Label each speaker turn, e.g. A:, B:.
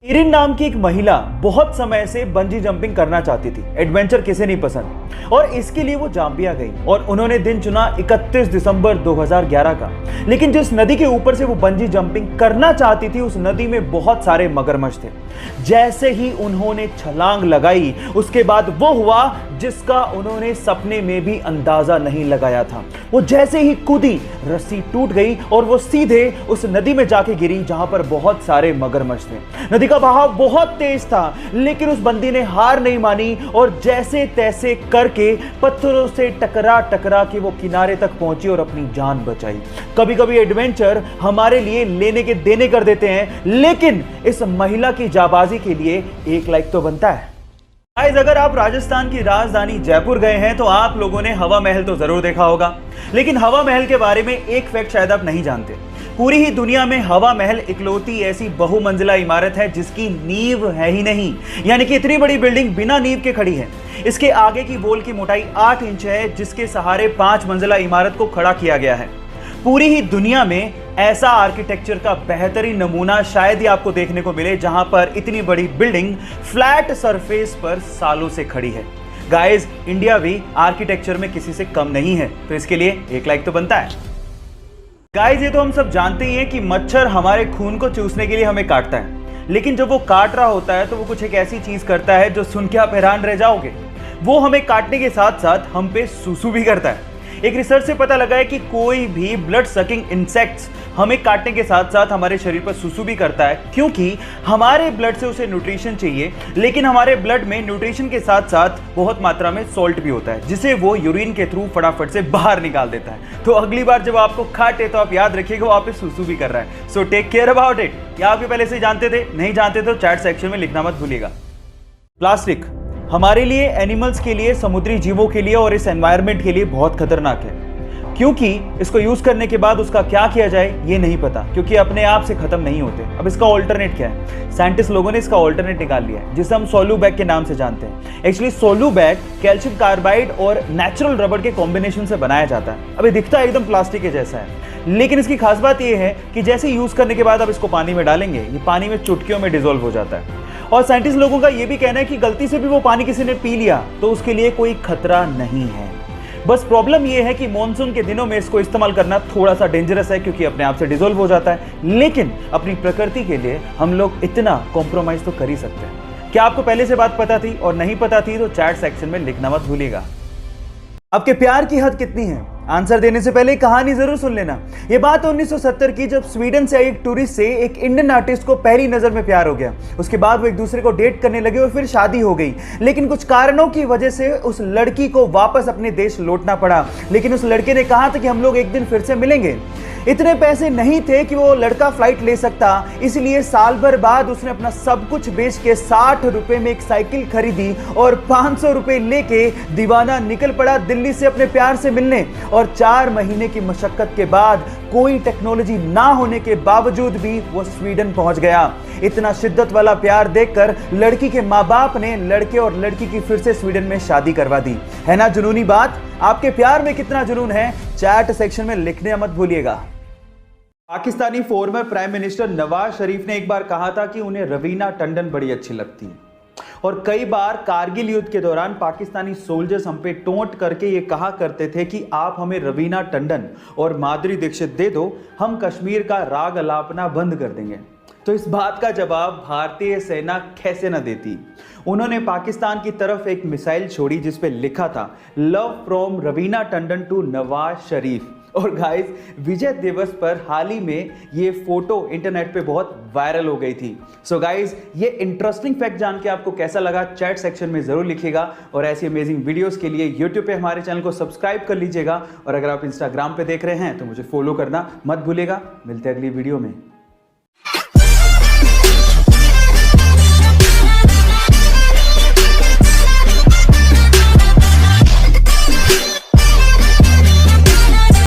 A: Erin नाम की एक महिला बहुत समय से बंजी जंपिंग करना चाहती थी। एडवेंचर किसे नहीं पसंद, और इसके लिए वो जाम्बिया गई और उन्होंने दिन चुना 31 दिसंबर 2011 का। लेकिन जिस नदी के ऊपर से वो बंजी जंपिंग करना चाहती थी, उस नदी में बहुत सारे मगरमच्छ थे। जैसे ही उन्होंने छलांग लगाई, उसके बाद वो हुआ जिसका उन्होंने सपने में भी अंदाजा नहीं लगाया था। वो जैसे ही कूदी, रस्सी टूट गई और वो सीधे उस नदी में जाके गिरी जहां पर बहुत सारे मगरमच्छ थे। नदी का बहाव बहुत तेज था, लेकिन उस बंदी ने हार नहीं मानी और जैसे तैसे करके पत्थरों से टकरा टकरा के वो किनारे तक पहुंची और अपनी जान बचाई। कभी कभी एडवेंचर हमारे लिए लेने के देने कर देते हैं, लेकिन इस महिला की जाबाजी के लिए एक लाइक तो बनता है। गाइस, अगर आप राजस्थान की राजधानी जयपुर गए हैं तो आप लोगों ने हवा महल तो जरूर देखा होगा, लेकिन हवा महल के बारे में एक फैक्ट शायद आप नहीं जानते। पूरी ही दुनिया में हवा महल इकलौती ऐसी बहुमंजिला इमारत है जिसकी नींव है ही नहीं, यानी कि इतनी बड़ी बिल्डिंग बिना नींव के खड़ी है। इसके आगे की वॉल की मोटाई 8 इंच है, जिसके सहारे 5 मंजिला इमारत को खड़ा किया गया है। पूरी ही दुनिया में ऐसा आर्किटेक्चर का बेहतरीन नमूना शायद ही आपको देखने को मिले, जहां पर इतनी बड़ी बिल्डिंग फ्लैट सरफेस पर सालों से खड़ी है। गाइस, इंडिया भी आर्किटेक्चर में किसी से कम नहीं है, तो इसके लिए एक लाइक तो बनता है। गाइस, ये तो हम सब जानते ही हैं कि मच्छर हमारे खून को चूसने के लिए हमें काटता है, लेकिन जब वो काट रहा होता है तो वो कुछ एक ऐसी चीज करता है जो सुन के आप हैरान रह जाओगे। वो हमें काटने के साथ साथ हम पे सूसू भी करता है। एक रिसर्च से पता लगा है कि कोई भी ब्लड सकिंग इंसेक्ट्स हमें काटने के साथ साथ हमारे शरीर पर सुसु भी करता है, क्योंकि हमारे ब्लड से उसे न्यूट्रिशन चाहिए, लेकिन हमारे ब्लड में न्यूट्रिशन के साथ साथ बहुत मात्रा में सॉल्ट भी होता है, जिसे वो यूरिन के थ्रू फटाफट से बाहर निकाल देता है। तो अगली बार जब आपको काटे तो आप याद रखिएगा वो आप पे सुसु भी कर रहा है। So take care about it. या आप भी पहले से जानते थे? नहीं जानते तो चैट सेक्शन में लिखना मत भूलिएगा। प्लास्टिक हमारे लिए, एनिमल्स के लिए, समुद्री जीवों के लिए और इस एनवायरनमेंट के लिए बहुत खतरनाक है, क्योंकि इसको यूज करने के बाद उसका क्या किया जाए ये नहीं पता, क्योंकि अपने आप से खत्म नहीं होते। अब इसका ऑल्टरनेट क्या है? साइंटिस्ट लोगों ने इसका ऑल्टरनेट निकाल लिया है, जिसे हम सोलू बैग के नाम से जानते हैं। एक्चुअली सोलू बैग कैल्शियम कार्बाइड और नेचुरल रबर के कॉम्बिनेशन से बनाया जाता है। अभी दिखता है एकदम प्लास्टिक के जैसा है, लेकिन इसकी खास बात यह है कि जैसे यूज करने के बाद आप इसको पानी में डालेंगे, ये पानी में चुटकियों में डिसॉल्व हो जाता है। और साइंटिस्ट लोगों का यह भी कहना है कि गलती से भी वो पानी किसी ने पी लिया तो उसके लिए कोई खतरा नहीं है। बस प्रॉब्लम यह है कि मॉनसून के दिनों में इसको इस्तेमाल करना थोड़ा सा डेंजरस है, क्योंकि अपने आप से डिसॉल्व हो जाता है। लेकिन अपनी प्रकृति के लिए हम लोग इतना कॉम्प्रोमाइज तो कर ही सकते हैं। क्या आपको पहले से बात पता थी? और नहीं पता थी तो चैट सेक्शन में लिखना मत भूलिएगा। आपके प्यार की हद कितनी है? आंसर देने से पहले कहानी जरूर सुन लेना। यह बात 1970 की, जब स्वीडन से एक टूरिस्ट से एक इंडियन आर्टिस्ट को पहली नजर में प्यार हो गया। उसके बाद वो एक दूसरे को डेट करने लगे और फिर शादी हो गई। लेकिन कुछ कारणों की वजह से उस लड़की को वापस अपने देश लौटना पड़ा। लेकिन उस लड़के ने कहा था कि हम लोग एक दिन फिर से मिलेंगे। इतने पैसे नहीं थे कि वो लड़का फ्लाइट ले सकता, इसलिए साल भर बाद उसने अपना सब कुछ बेच के 60 रुपए में एक साइकिल खरीदी और 500 रुपए लेके दीवाना निकल पड़ा दिल्ली से अपने प्यार से मिलने। और 4 महीने की मशक्कत के बाद, कोई टेक्नोलॉजी ना होने के बावजूद भी वो स्वीडन पहुंच गया। इतना शिद्दत वाला प्यार देखकर लड़की के माँ बाप ने लड़के और लड़की की फिर से स्वीडन में शादी करवा दी। है ना जुनूनी बात? आपके प्यार में कितना जुनून है? चैट सेक्शन में लिखने मत भूलिएगा। Pakistani former prime minister Nawaz Sharif ने एक बार कहा था कि उन्हें रवीना टंडन बड़ी अच्छी लगती है, और कई बार कारगिल युद्ध के दौरान पाकिस्तानी सोल्जर्स हम पे टोंट करके ये कहा करते थे कि आप हमें रवीना टंडन और माधुरी दीक्षित दे दो, हम कश्मीर का राग अलापना बंद कर देंगे। तो इस बात का जवाब भारतीय सेना कैसे न देती। उन्होंने पाकिस्तान की तरफ एक मिसाइल छोड़ी जिस पे लिखा था love from Raveena Tandon to Nawaz Sharif. और गाइस, विजय दिवस पर हाल ही में ये फोटो इंटरनेट पे बहुत वायरल हो गई थी। सो गाइस, ये इंटरेस्टिंग फैक्ट जान के आपको कैसा लगा चैट सेक्शन में जरूर लिखिएगा। और ऐसी अमेजिंग वीडियोस के लिए यूट्यूब पे हमारे चैनल को सब्सक्राइब कर लीजिएगा। और अगर आप इंस्टाग्राम पे देख रहे हैं तो मुझे फॉलो करना मत भूलिएगा। मिलते हैं अगली वीडियो में।